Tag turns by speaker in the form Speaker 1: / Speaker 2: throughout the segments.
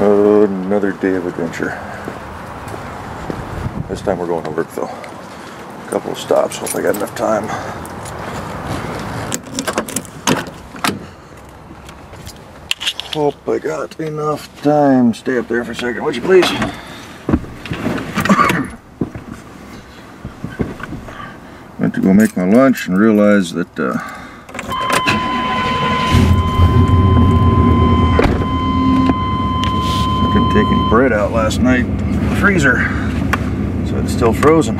Speaker 1: Another day of adventure. This time we're going to work though. A couple of stops, hope I got enough time. Hope I got enough time. Stay up there for a second, would you please? Went to go make my lunch and realized that I didn't take any bread out last night in the freezer, so it's still frozen.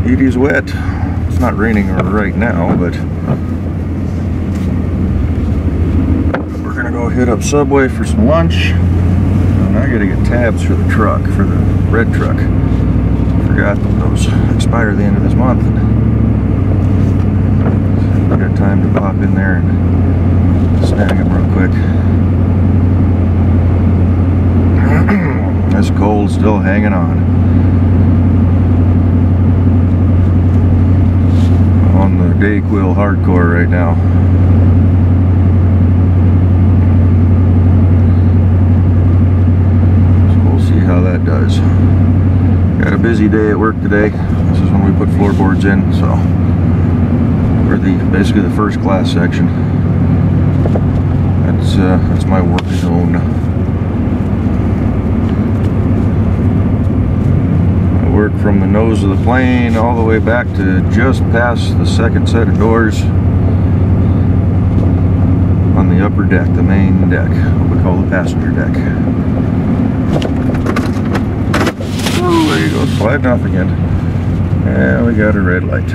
Speaker 1: It is wet. It's not raining right now, but we're gonna go hit up Subway for some lunch. And I gotta get tabs for the truck, for the red truck. Forgot that those expire at the end of this month. I got time to pop in there and snag them real quick. This cold's still hanging on. On the Dayquil hardcore right now. So we'll see how that does. Got a busy day at work today. This is when we put floorboards in, so we're basically the first class section. That's my work zone. I work from the nose of the plane all the way back to just past the second set of doors on the upper deck, the main deck, what we call the passenger deck. Oh, there you go, sliding off again. And we got a red light.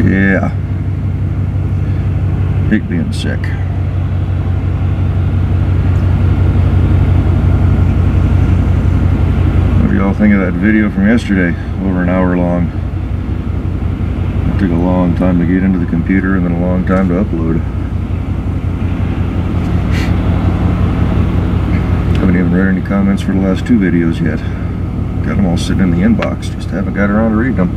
Speaker 1: Yeah. Hate being sick. What do y'all think of that video from yesterday? Over an hour long. It took a long time to get into the computer and then a long time to upload. Haven't even read any comments for the last two videos yet. Got them all sitting in the inbox, just haven't got around to reading them.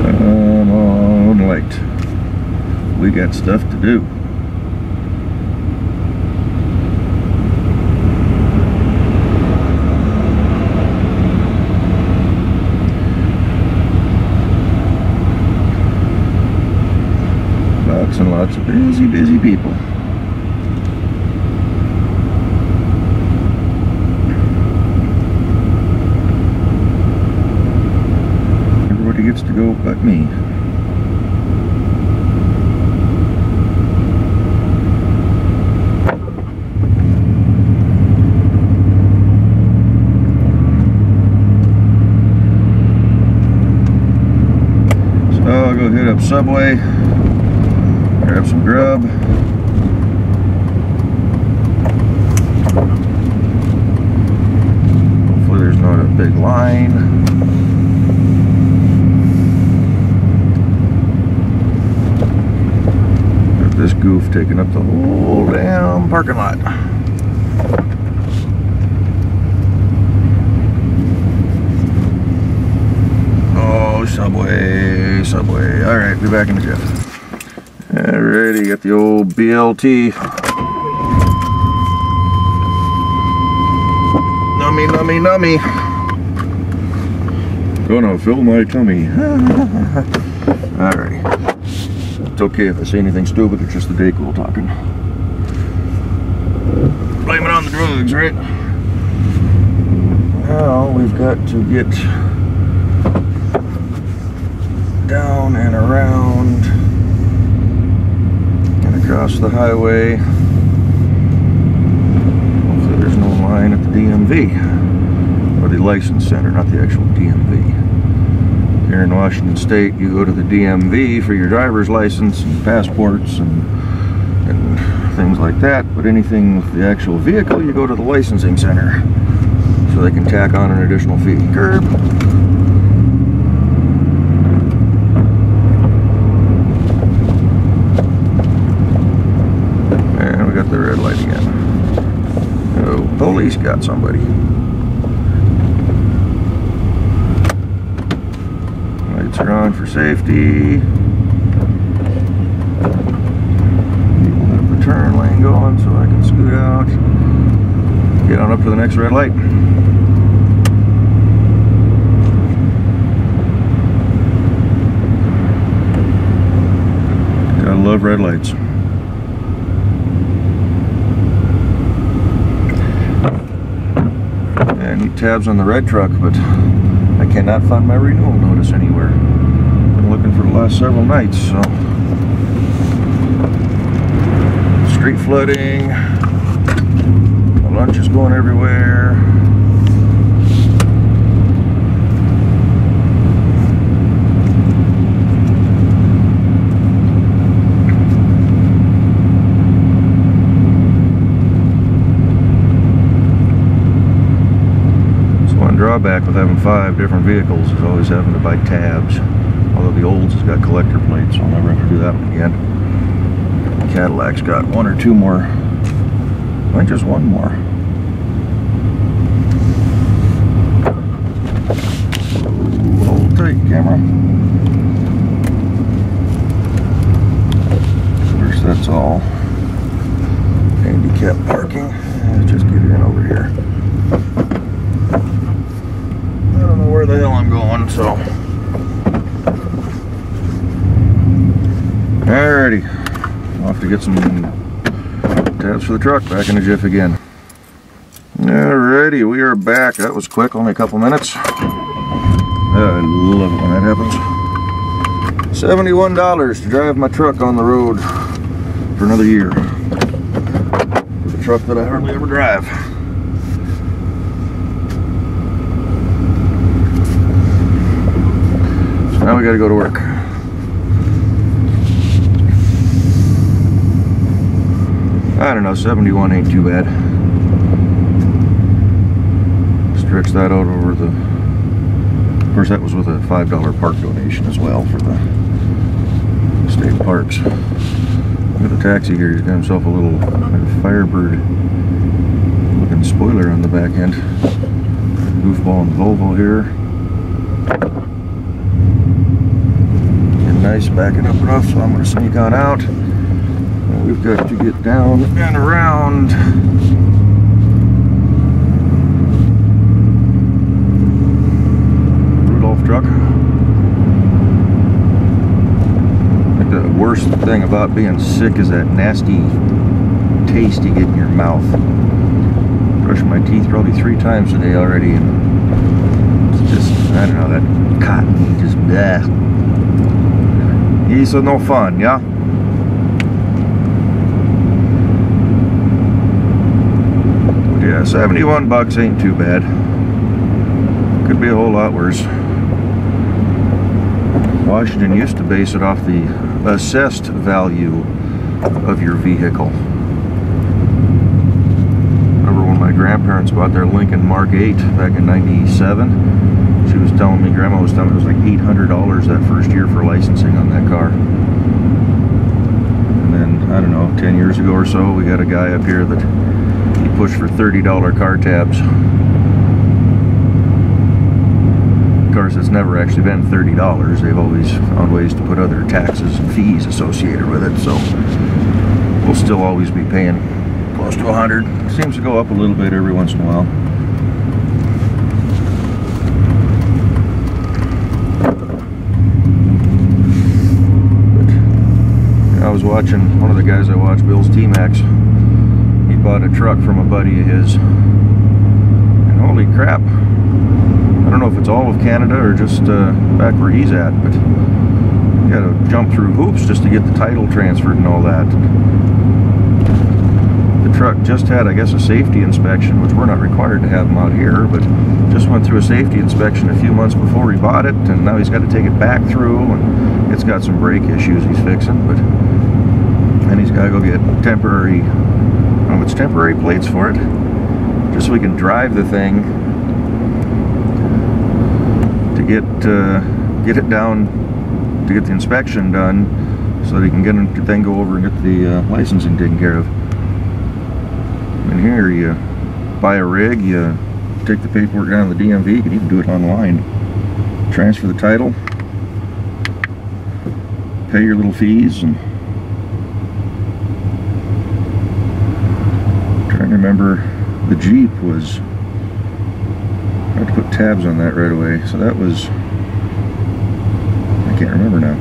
Speaker 1: Come on, light. We got stuff to do. And lots of busy people. Everybody gets to go but me. So I'll go hit up Subway. Grab some grub. Hopefully there's not a big line. Got this goof taking up the whole damn parking lot. Oh, Subway, Subway. Alright, be back in the jet. Alrighty, got the old BLT. Nummy. Gonna fill my tummy. Alrighty. It's okay if I say anything stupid, it's just the Dayquil talking. Blame it on the drugs, right? Now we've got to get down and around across the highway. Hopefully there's no line at the DMV, or the license center, not the actual DMV. Here in Washington State, you go to the DMV for your driver's license and passports and things like that, but anything with the actual vehicle, you go to the licensing center so they can tack on an additional fee. Curb. Police got somebody. Lights are on for safety. People have the turn lane going so I can scoot out. Get on up to the next red light. Gotta love red lights. I need tabs on the red truck, but I cannot find my renewal notice anywhere. Been looking for the last several nights, so. Street flooding. My lunch is going everywhere. Drawback with having 5 different vehicles is always having to buy tabs. Although the Olds has got collector plates, so I'll never have to do that one again. Cadillac's got 1 or 2 more. I think just 1 more. Hold tight, camera. Of course, that's all handicap parking. Let's just get in over here. I don't know where the hell I'm going, so. Alrighty. I'll have to get some tabs for the truck back in a jiff again. Alrighty, we are back. That was quick, only a couple minutes. I love it when that happens. $71 to drive my truck on the road for another year. For the truck that I hardly ever drive. Now we gotta go to work. I don't know, 71 ain't too bad. Stretch that out over the... Of course, that was with a $5 park donation as well for the state parks. Look at the taxi here. He's got himself a little Firebird looking spoiler on the back end. Goofball and Volvo here. Nice, backing up enough, so I'm going to sneak on out. And we've got to get down and around. Rudolph truck. I think the worst thing about being sick is that nasty taste you get in your mouth. Brushing my teeth probably 3 times a day already, and it's just, I don't know, that cotton just bleh. It's no fun, yeah? But yeah, 71 bucks ain't too bad. Could be a whole lot worse. Washington used to base it off the assessed value of your vehicle. Remember when my grandparents bought their Lincoln Mark 8 back in '97? She was telling me, Grandma was telling me it was like $800 that first year for licensing on that car. And then, I don't know, 10 years ago or so, we got a guy up here that he pushed for $30 car tabs. Of course, it's never actually been $30. They've always found ways to put other taxes and fees associated with it, so we'll still always be paying close to $100. It seems to go up a little bit every once in a while. I was watching, one of the guys I watch, Bill's T-Max, he bought a truck from a buddy of his, and holy crap, I don't know if it's all of Canada or just back where he's at, but you gotta jump through hoops just to get the title transferred and all that. The truck just had, I guess, a safety inspection, which we're not required to have them out here, but just went through a safety inspection a few months before he bought it, and now he's got to take it back through, and it's got some brake issues he's fixing, but then he's got to go get temporary, I don't know if it's temporary plates for it, just so we can drive the thing to get it down, to get the inspection done, so that he can get the thing, go over and get the licensing taken care of. And here you buy a rig, you take the paperwork down to the DMV. You can even do it online. Transfer the title, pay your little fees, and trying to remember, the Jeep was, I had to put tabs on that right away, so that was, I can't remember now.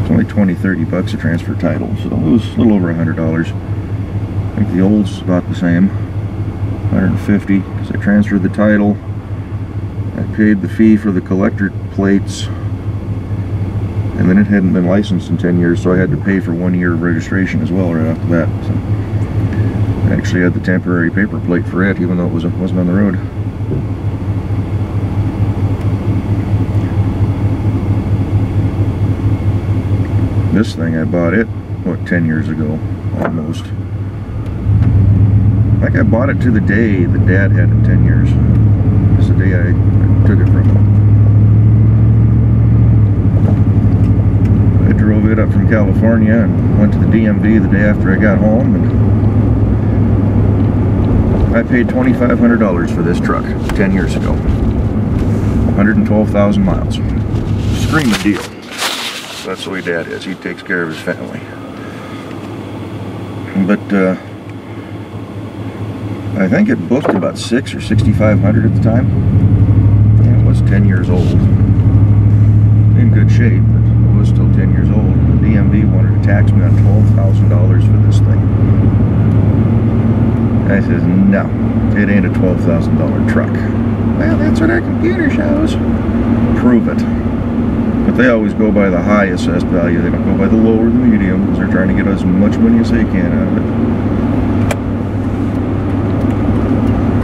Speaker 1: It's only 20-30 bucks to transfer title, so it was a little over $100. I think the old's about the same, 150, because I transferred the title. I paid the fee for the collector plates, and then it hadn't been licensed in 10 years, so I had to pay for 1 year of registration as well right after that. So I actually had the temporary paper plate for it, even though it wasn't on the road. This thing, I bought it, what, 10 years ago, almost. I think I bought it to the day the dad had it 10 years. It's the day I took it from him. I drove it up from California and went to the DMV the day after I got home, and I paid $2,500 for this truck 10 years ago. 112,000 miles. Screaming deal. That's the way Dad is. He takes care of his family. But I think it booked about $600 or $6,500 at the time. And it was 10 years old. In good shape, but it was still 10 years old. The DMV wanted to tax me on $12,000 for this thing. I says, no, it ain't a $12,000 truck. Well, that's what our computer shows. Prove it. But they always go by the high assessed value. They don't go by the low or the medium, because they're trying to get as much money as they can out of it.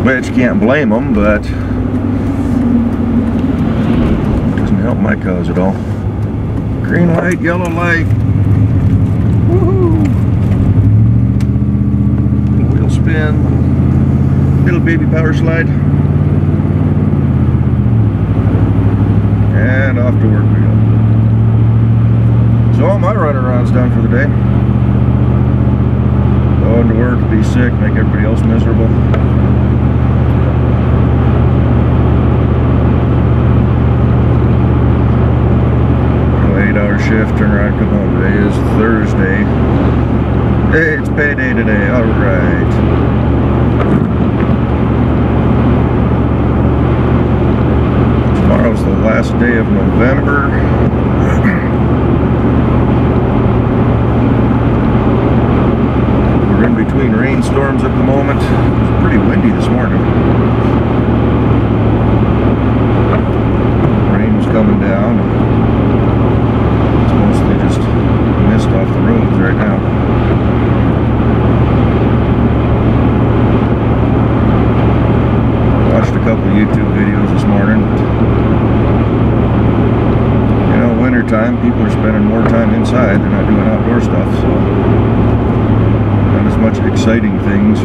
Speaker 1: But you can't blame them, but it doesn't help my cause at all. Green light, yellow light. Woohoo! Wheel spin. Little baby power slide. And off to work we go. So all my runaround's done for the day. Going to work, be sick, make everybody else miserable. Go 8-hour shift, turn around, come home. Today is Thursday. Hey, it's payday today, alright. Tomorrow's the last day of November. We're in between rainstorms at the moment. It's pretty windy this morning. Rain was coming down. It's mostly just mist off the roads right now. Watched a couple of YouTube videos this morning. You know, winter time, people are spending more time inside. They're not doing outdoor stuff, so not as much exciting things.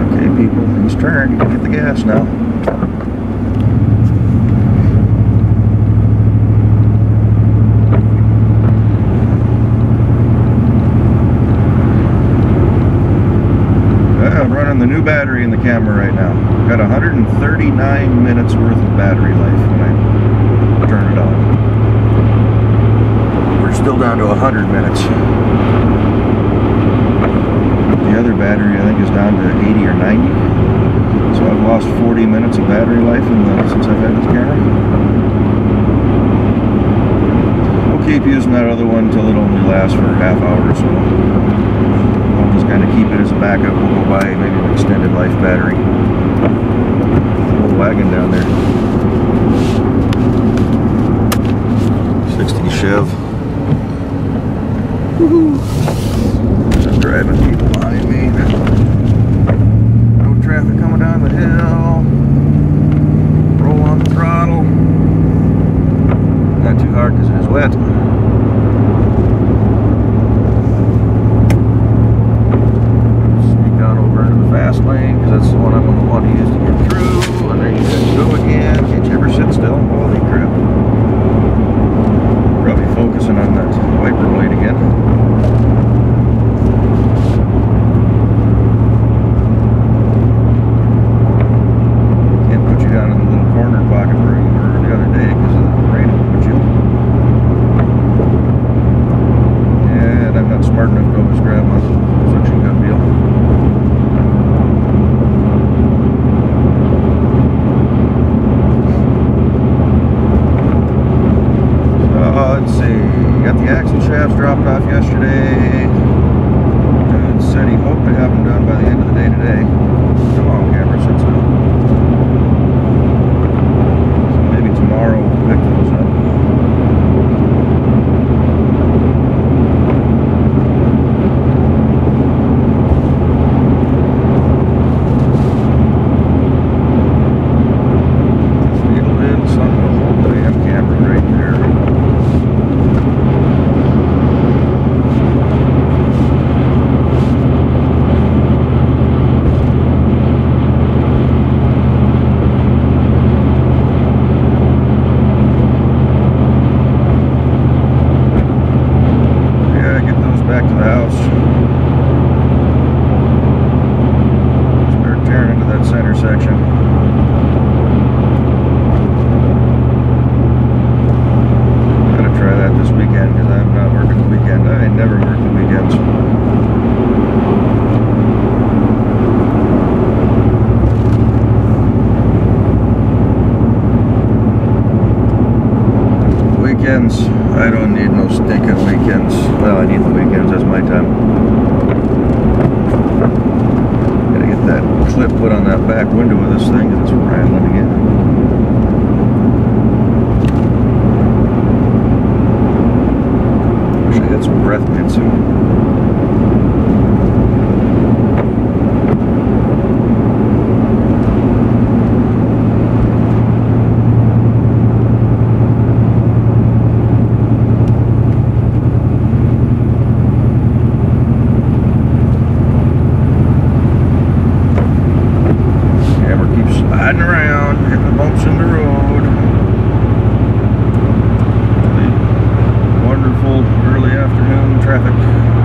Speaker 1: Okay, people, things turn. You can get the gas now. I'm running the new battery in the camera right now. Got 139 minutes worth of battery life when I turn it on. We're still down to 100 minutes. The other battery I think is down to 80 or 90. So I've lost 40 minutes of battery life since I've had this camera. We'll keep using that other one until it only lasts for a half hour or so. I'll just kind of keep it as a backup. We'll go buy maybe an extended life battery. Little wagon down there. 60 Chev. Woohoo! I'm driving people behind me. No traffic coming down the hill. Roll on the throttle. Not too hard because it is wet. Fast lane, because that's the one I'm going to want to use to get through. And there you go again. Can't you ever sit still? Holy crap. Probably focusing on that wiper blade again. off yesterday. Dude said he hoped to have them done by the end of the day today. Come on, camera, sit still. So maybe tomorrow we'll pick those up. I don't need no stinking weekends. Well, I need the weekends, that's my time. Gotta get that clip put on that back window of this thing because it's rattling again. Wish I had some breath mints in. Riding around, hitting the bumps in the road. Really wonderful early afternoon traffic.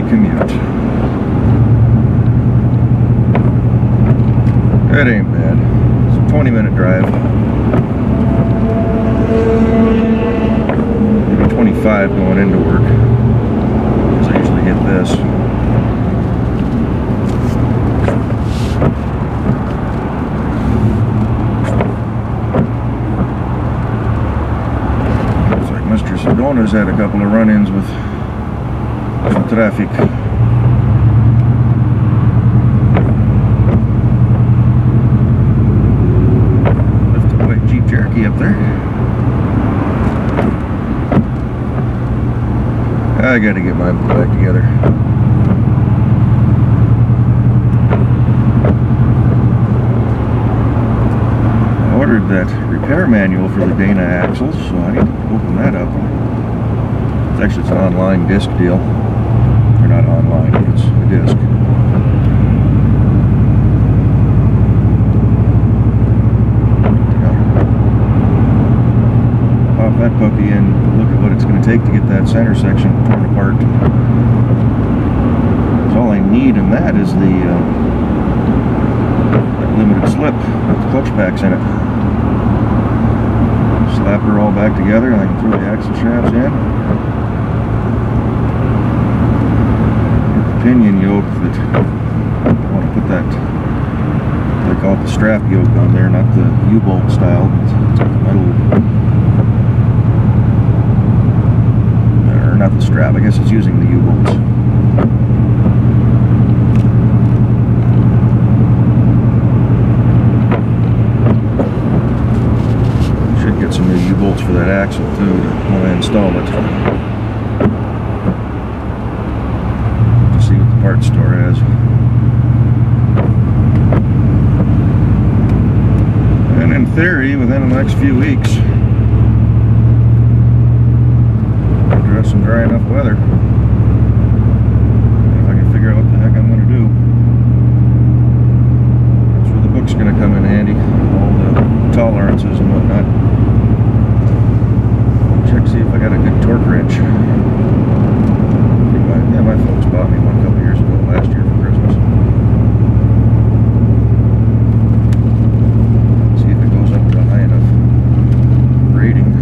Speaker 1: commute. That ain't bad. It's a 20-minute drive. Maybe 25 going into work, because I usually hit this. Looks like Mr. Sedona's had a couple of run-ins with some traffic. Lift a white Jeep Cherokee up there. I gotta get my back together. I ordered that repair manual for the Dana axles, so I need to open that up. It's an online disc deal. Or not online, it's a disc. Pop that puppy in, look at what it's going to take to get that center section torn apart. So all I need in that is the that limited slip with the clutch packs in it. Slap her all back together and I can throw the axle shafts in. Get the pinion yoke that I want to put that, they call it the strap yoke on there, not the U-bolt style. It's a metal. Not the strap, I guess it's using the U-bolts. Should get some new U-bolts for that axle too when I install it. To see what the parts store has. And in theory, within the next few weeks, some dry enough weather, and if I can figure out what the heck I'm going to do, that's where the book's going to come in handy, all the tolerances and whatnot. Check, see if I got a good torque wrench. Yeah, my folks bought me one a couple years ago, last year for Christmas. See if it goes up to a high enough rating.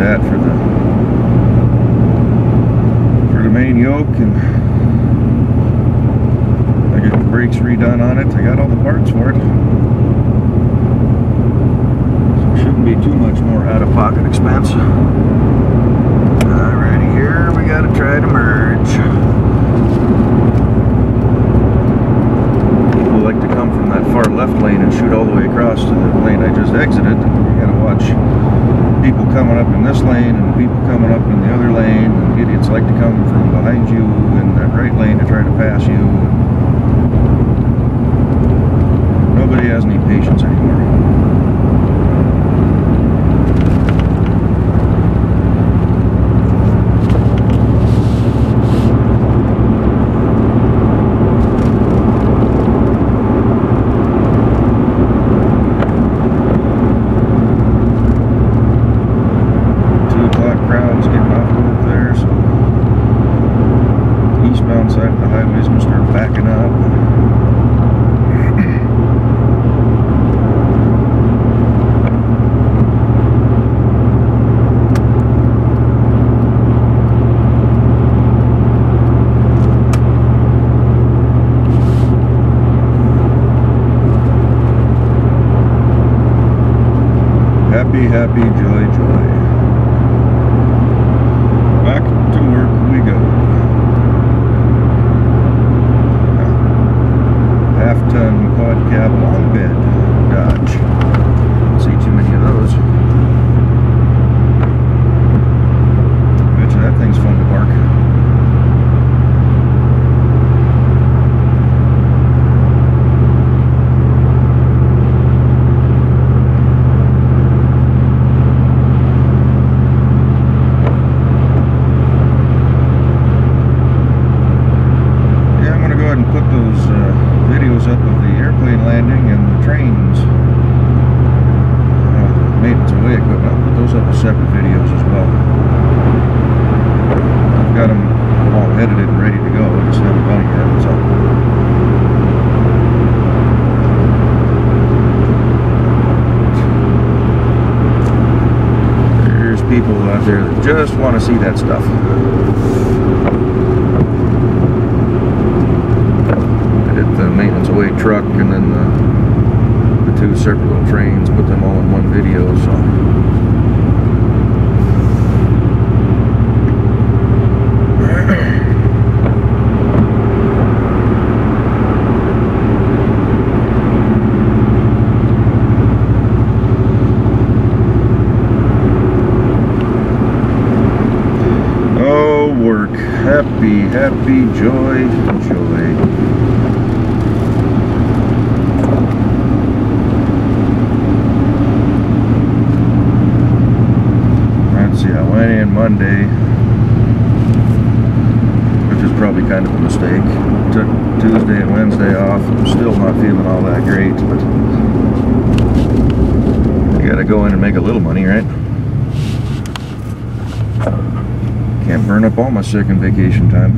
Speaker 1: That for the main yoke, and I get the brakes redone on it. I got all the parts for it, so it shouldn't be too much more out-of-pocket expense. Alrighty, here we gotta try to merge. People like to come from that far left lane and shoot all the way across to the lane I just exited. You gotta watch people coming up in this lane and people coming up in the other lane, and idiots like to come from behind you in that right lane to try to pass you. Nobody has any patience anymore. Side of the highway is going to start backing up. Happy, happy, joy, joy. Back to work we go. Half-ton quad cab long bed Dodge. Don't see too many of those. Bet you that thing's fun to park. Yeah, I'm gonna go ahead and put those videos up of the airplane landing and the train out there that just want to see that stuff. I did the maintenance away truck and then the two separate little trains, put them all in one video, so. Happy, happy, joy, joy. Let's see, I went in Monday, which is probably kind of a mistake. Took Tuesday and Wednesday off. I'm still not feeling all that great, but you gotta go in and make a little money, right? Can't burn up all my second vacation time.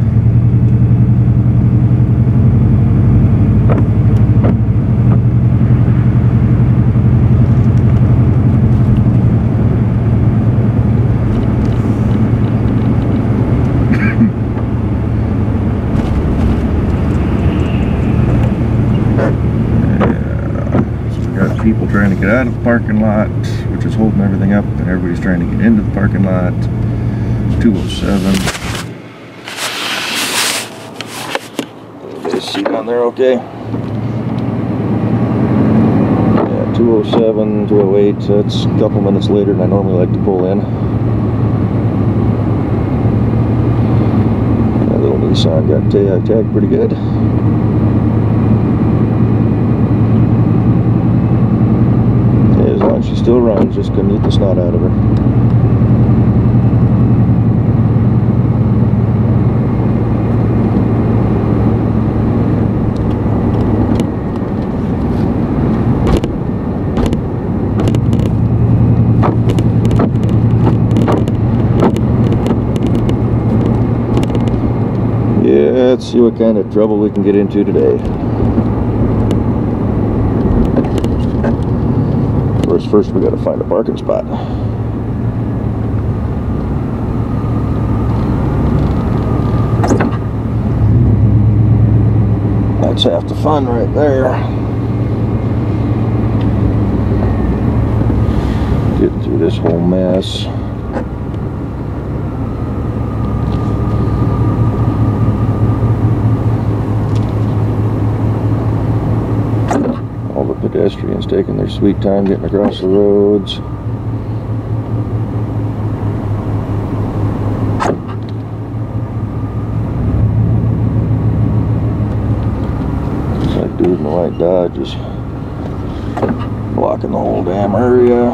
Speaker 1: So we got people trying to get out of the parking lot, which is holding everything up, and everybody's trying to get into the parking lot. 207. Is the seat on there okay? Yeah, 207, 208. That's a couple minutes later than I normally like to pull in. That little Nissan got tagged pretty good. Yeah, as long as she still runs, just couldn't eat the snot out of her. Let's see what kind of trouble we can get into today. Of course, first we got to find a parking spot. That's half the fun right there. Get through this whole mess. Pedestrians taking their sweet time getting across the roads. Looks like dude in the white Dodge is blocking the whole damn area.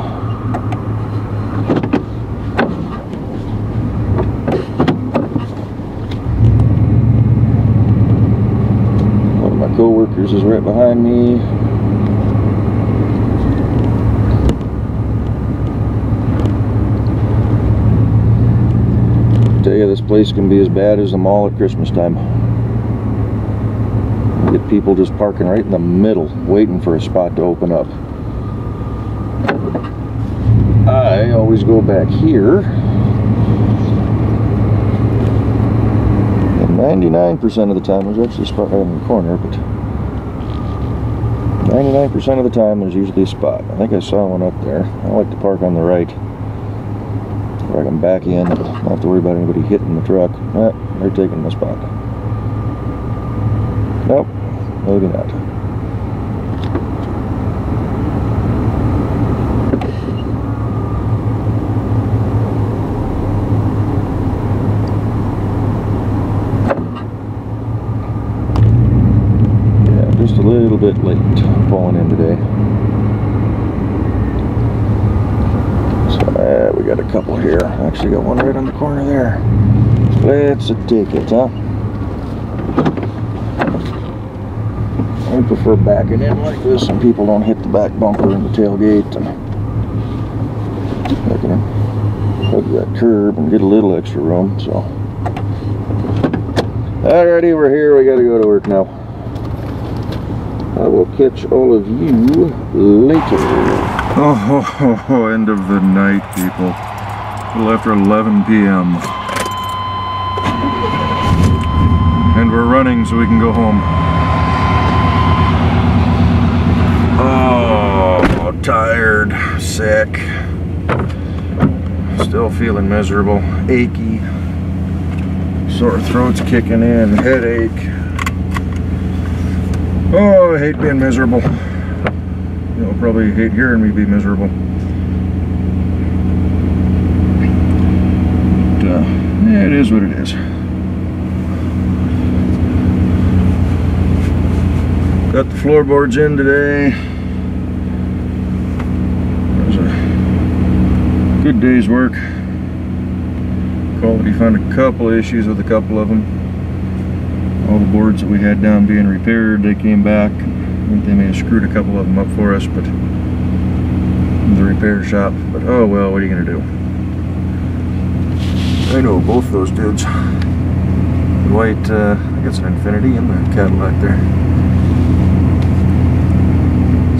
Speaker 1: One of my co-workers is right behind me. This place can be as bad as the mall at Christmas time. You get people just parking right in the middle, waiting for a spot to open up. I always go back here, and 99% of the time, there's actually a spot right in the corner, but 99% of the time there's usually a spot. I think I saw one up there. I like to park on the right. I can back in, don't have to worry about anybody hitting the truck. They're taking my spot. Nope, maybe not. Yeah, just a little bit late pulling in today. We got a couple here. Actually got one right on the corner there. Let's take it, huh? I prefer backing in like this and people don't hit the back bumper and the tailgate, and I can hug that curb and get a little extra room, so. Alrighty, we're here. We gotta go to work now. I will catch all of you later. Oh, end of the night, people. A little after 11 p.m. And we're running so we can go home. Oh, tired, sick, still feeling miserable, achy, sore throat's kicking in, headache. Oh, I hate being miserable. You'll probably hate hearing me be miserable. But, yeah, it is what it is. Got the floorboards in today. It was a good day's work. Quality found a couple of issues with a couple of them. All the boards that we had down being repaired, they came back. I think they may have screwed a couple of them up for us, but the repair shop. But oh well, what are you gonna do? I know both those dudes. The white, I guess an Infiniti and the Cadillac there.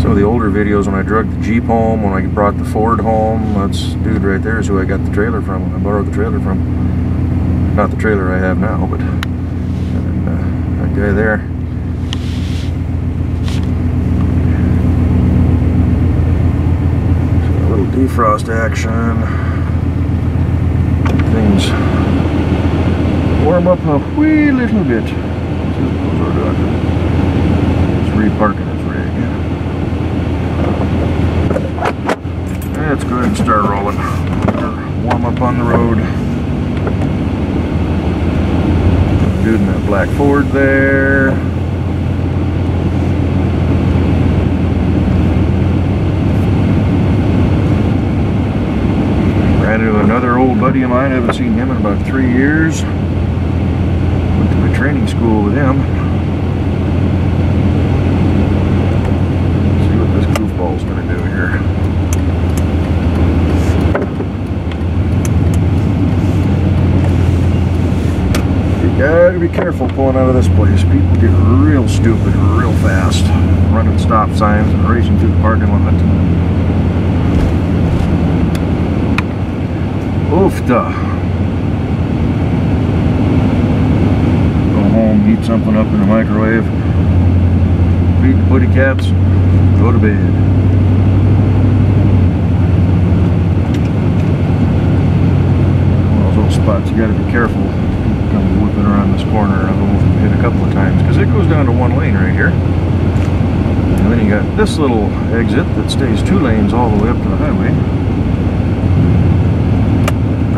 Speaker 1: Some of the older videos when I drug the Jeep home, when I brought the Ford home, that's dude right there is who I got the trailer from, I borrowed the trailer from. Not the trailer I have now, but that guy there. So a little defrost action. Things warm up a wee little bit. Just reparking his rig. Let's go ahead and start rolling. Warm up on the road. Dude in that black Ford there. Ran into another old buddy of mine. I haven't seen him in about 3 years. Went to my training school with him. Let's see what this goofball's gonna do here. Gotta be careful pulling out of this place. People get real stupid real fast, running stop signs and racing through the parking lot. Oofta. Go home, heat something up in the microwave, feed the putty cats, go to bed. One of those little spots you gotta be careful. Come whipping around this corner, I've almost hit a couple of times because it goes down to 1 lane right here, and then you got this little exit that stays 2 lanes all the way up to the highway.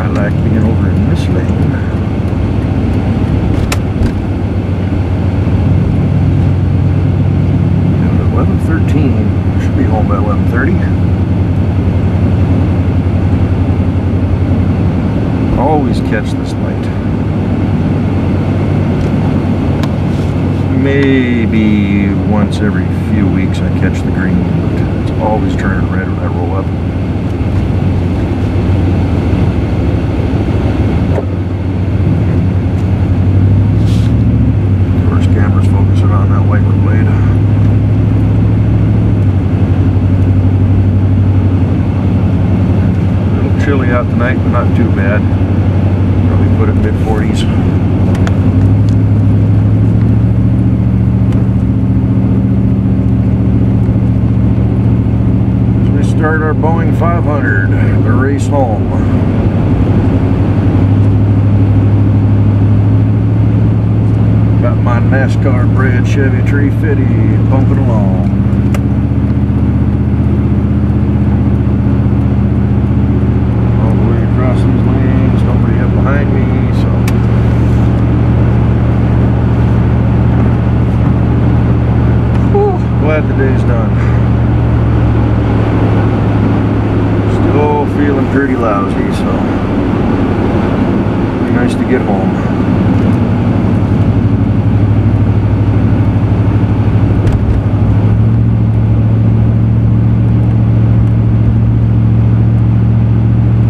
Speaker 1: I like being over in this lane. 11:13, should be home by 11:30. Always catch this light. Maybe once every few weeks I catch the green, but it's always turning red when I roll up. Of course, camera's focusing on that wiper blade. A little chilly out tonight, but not too bad. Probably put it mid-40s. Start our Boeing 500, the race home. Got my NASCAR bred Chevy 350 bumping along. All the way across these lanes, nobody up behind me, so. Whew, glad the day's done. Feeling pretty lousy, so it'd be nice to get home.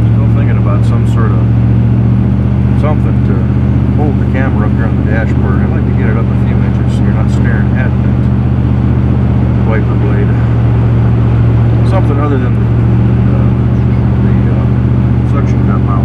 Speaker 1: Still thinking about some sort of something to hold the camera up here on the dashboard. I'd like to get it up a few inches so you're not staring at that wiper blade. Something other than suction cup mount.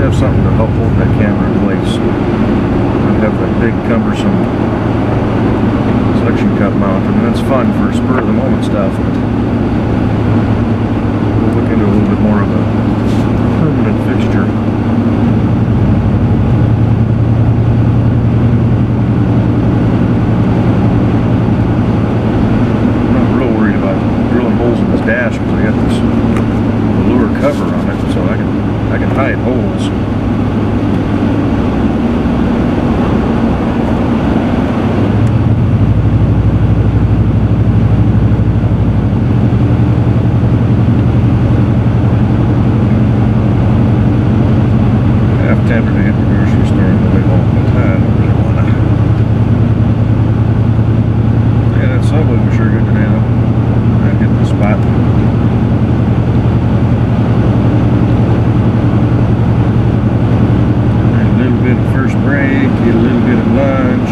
Speaker 1: to have something to help hold that camera in place. I have that big cumbersome suction cup mount. I mean, that's fun for spur of the moment stuff, but we'll look into a little bit more of a permanent fixture. I'm not real worried about drilling holes in this dash because I got this velour cover on it, so I can hide holes. Tempted to hit the grocery store, but they won't. But I don't really want to. Yeah, that Subway was sure good today, though. I hit the spot. A little bit of first break, get a little bit of lunch.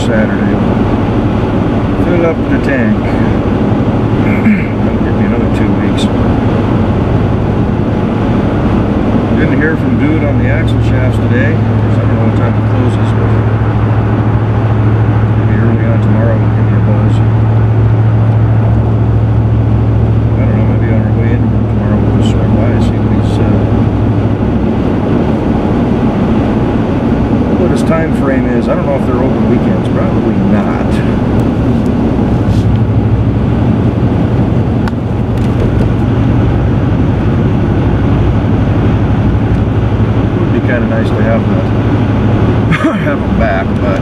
Speaker 1: Saturday. Fill up the tank. That'll give me another 2 weeks. Didn't hear from Dude on the axle shafts today. I don't know what time it closes, but maybe early on tomorrow we'll give me a buzz. I don't know, maybe on our way into work tomorrow we'll just swing by and see what his time frame is. I don't know if they're open weekends. Probably not. It would be kind of nice to have that, have them back, but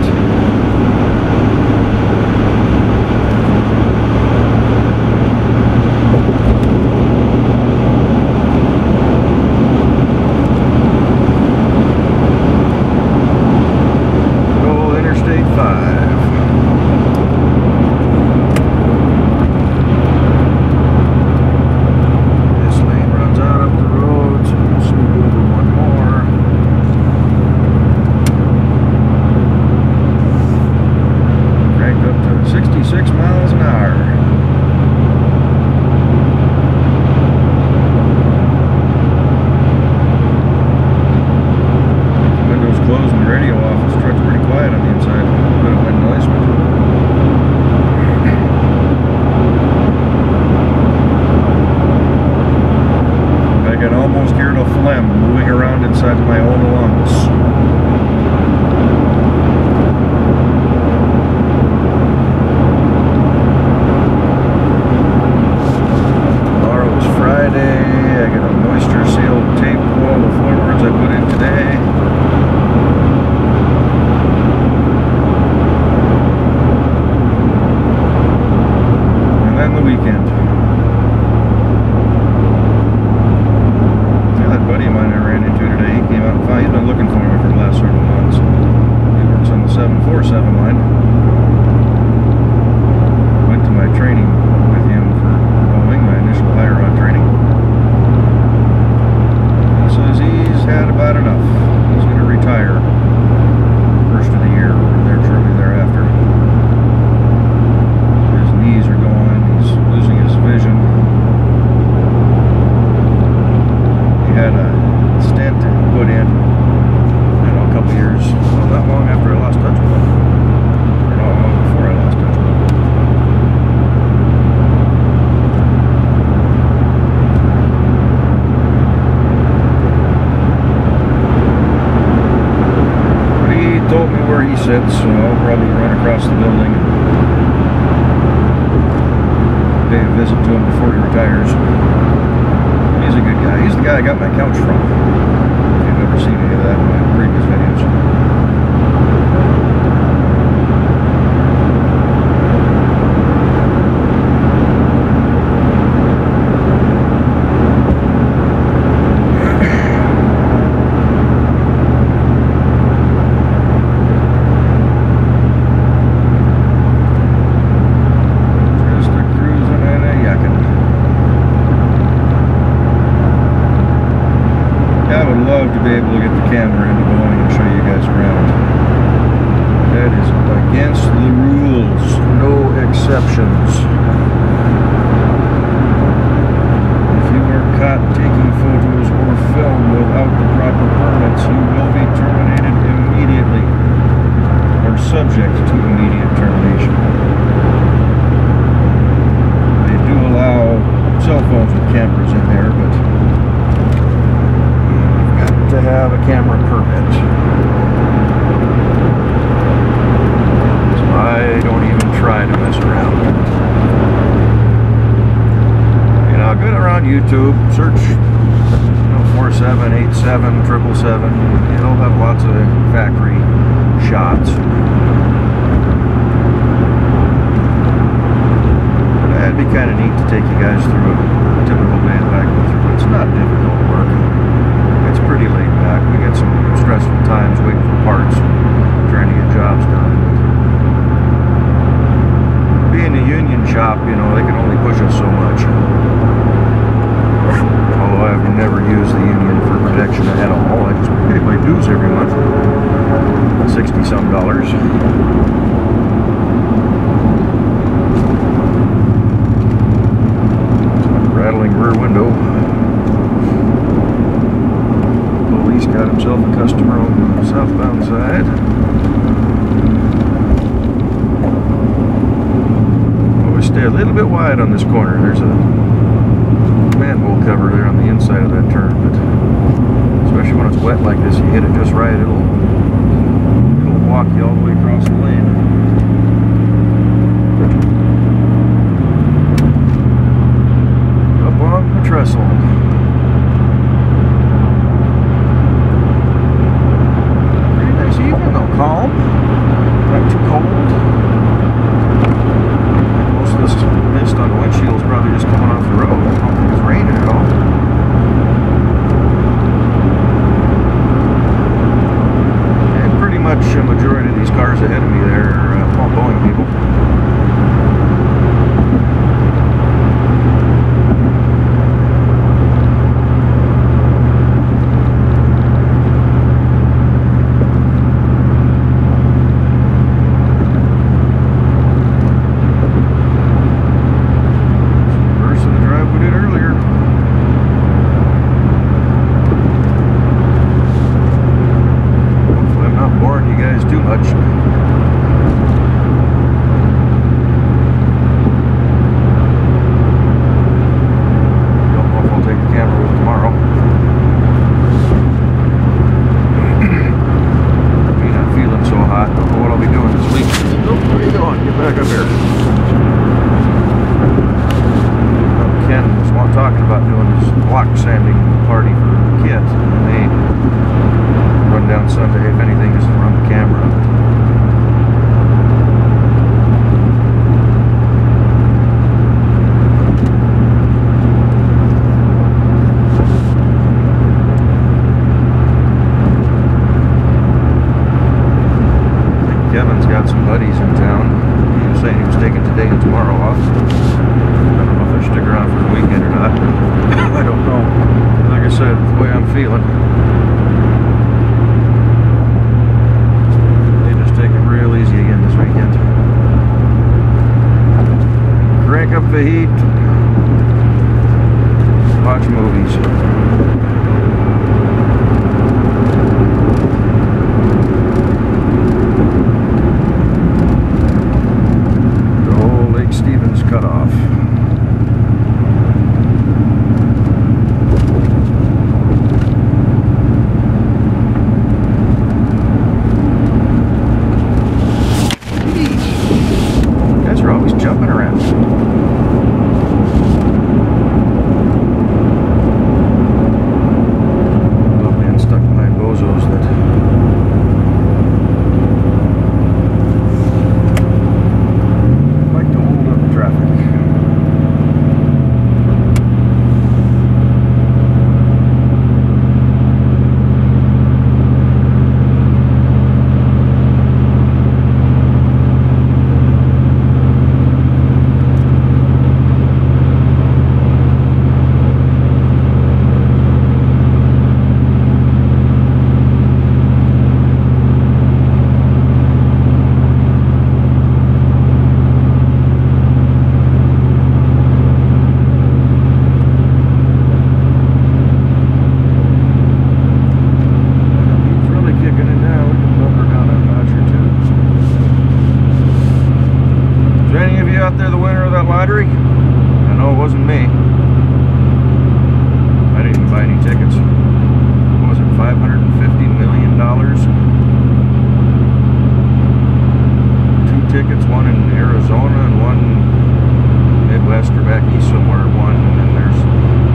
Speaker 1: moving around inside my own lungs. Tomorrow is Friday. I got a moisture sealed tape for all the floorboards I put in today. And then the weekend. Buddy of mine I ran into today, he came out and found, he's been looking for me for the last several months. He works on the 747 line. Went to my training with him for Boeing, my initial high rod training. He says he's had about enough. He's going to retire first of the year or there shortly thereafter. His knees are going, he's losing his vision. Had a stent put in, a couple years, well, not long after I lost touch with him, or not long before I lost touch with him. But he told me where he sits, so I'll probably run across the building and pay a visit to him before he retires. He's a good guy. He's the guy I got my couch from. If you've ever seen any of that in my previous videos. be able to get the camera into going and show you guys around. That is against the rules. No exceptions. If you are caught taking photos or film without the proper permits, you will be terminated immediately or subject to immediate termination. They do allow cell phones with cameras in there, but you've got to have a camera permit. So I don't even try to mess around. You know, go around YouTube, search 4787 777. It'll have lots of factory shots. It'd be kind of neat to take you guys through a typical day that I go through. It's not difficult work. It's pretty laid back. We get some stressful times waiting for parts, trying to get jobs done. Being a union shop, you know, they can only push us so much. Although I've never used the union for protection at all. I just pay my dues every month. $60-some. Rattling rear window. Police got himself a customer on the southbound side. Always stay a little bit wide on this corner. There's a manhole cover there on the inside of that turn, but especially when it's wet like this, you hit it just right, it'll walk you all the way across the lane. On the trestle. Pretty nice evening though, calm, not too cold. Most of this mist on the windshield is probably just coming off the road. I don't think it's raining at all. And pretty much a majority of these cars ahead of me there are all Boeing people. Talking about doing this block sanding party for Kit, and they run down Sunday, if anything, just to run the camera. I think Kevin's got some buddies in town. He was saying he was taking today and tomorrow off. I don't know if they'll stick around for the weekend or not. I don't know. Like I said, the way I'm feeling. They just take it real easy again this weekend. Crank up the heat. Watch movies. Stevens cutoff. You guys are always jumping around. Love being stuck behind bozos that out there the winner of that lottery? I know it wasn't me. I didn't even buy any tickets. What was it, $550 million? 2 tickets, one in Arizona and one Midwest or back east somewhere won. And then there's,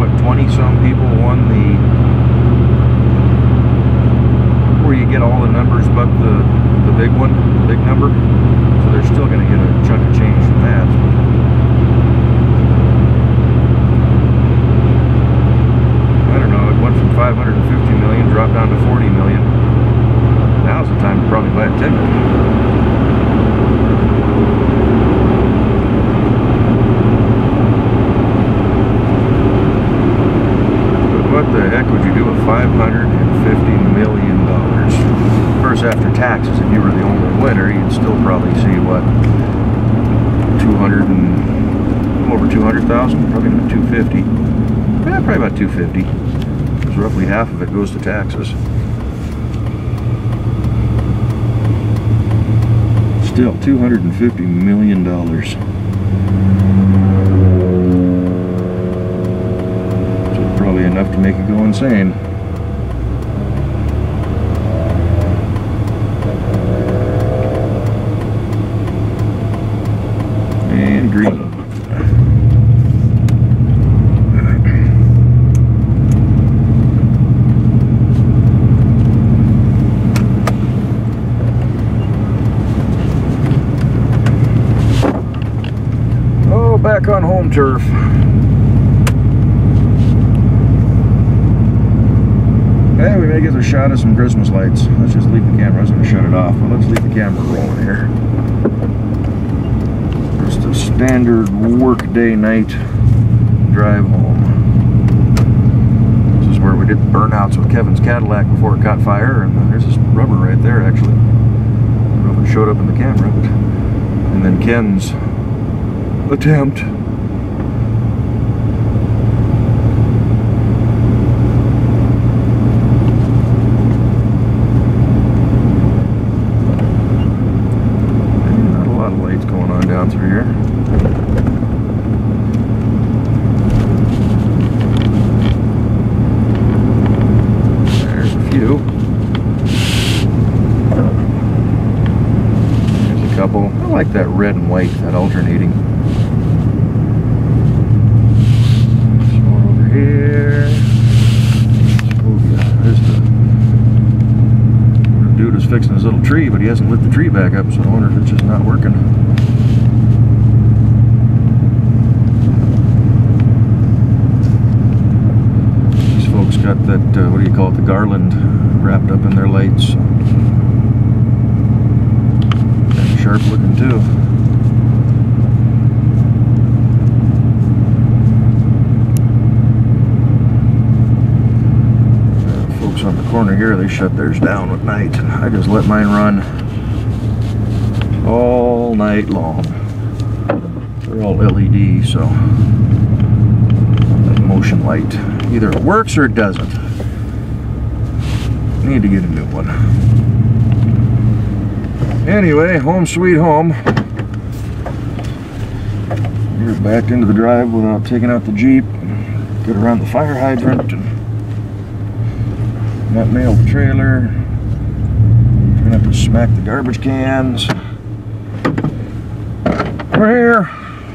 Speaker 1: what, 20-some people won the, where you get all the numbers but the big one, the big number. So they're still going to get a chunk of change from that. I don't know, it went from 550 million, dropped down to 40 million. Now's the time to probably buy a ticket. But what the heck would you do with $550 million? Of course, after taxes, if you were the only winner, you'd still probably see, what, 200 and over 200,000, probably not 250. Yeah, probably about 250. Because roughly half of it goes to taxes. Still, $250 million. So probably enough to make it go insane. And green. Oh, back on home turf. Hey, we may get a shot of some Christmas lights. Let's just leave the camera. I was going to shut it off, but let's leave the camera rolling here. Just a standard work day night drive home. This is where we did the burnouts with Kevin's Cadillac before it caught fire, and there's this rubber right there actually. I don't know if it showed up in the camera, but, and then Ken's attempt. Not a lot of lights going on down through here. There's a few. There's a couple. I like that red and white, that alternating. Here. There's the dude is fixing his little tree, but he hasn't lit the tree back up, so I wonder if it's just not working. These folks got that, what do you call it, the garland wrapped up in their lights. Kind of sharp looking too. On the corner here, they shut theirs down at night. I just let mine run all night long. They're all LED, so that motion light, either it works or it doesn't. Need to get a new one. Anyway, home sweet home. You're backed into the drive without taking out the Jeep. Get around the fire hydrant and not nail the trailer. Trying not to smack the garbage cans. We're here.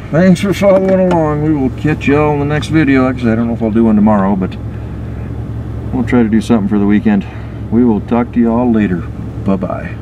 Speaker 1: Thanks for following along. We will catch y'all in the next video. Like I said, I don't know if I'll do one tomorrow, but we'll try to do something for the weekend. We will talk to y'all later. Bye-bye.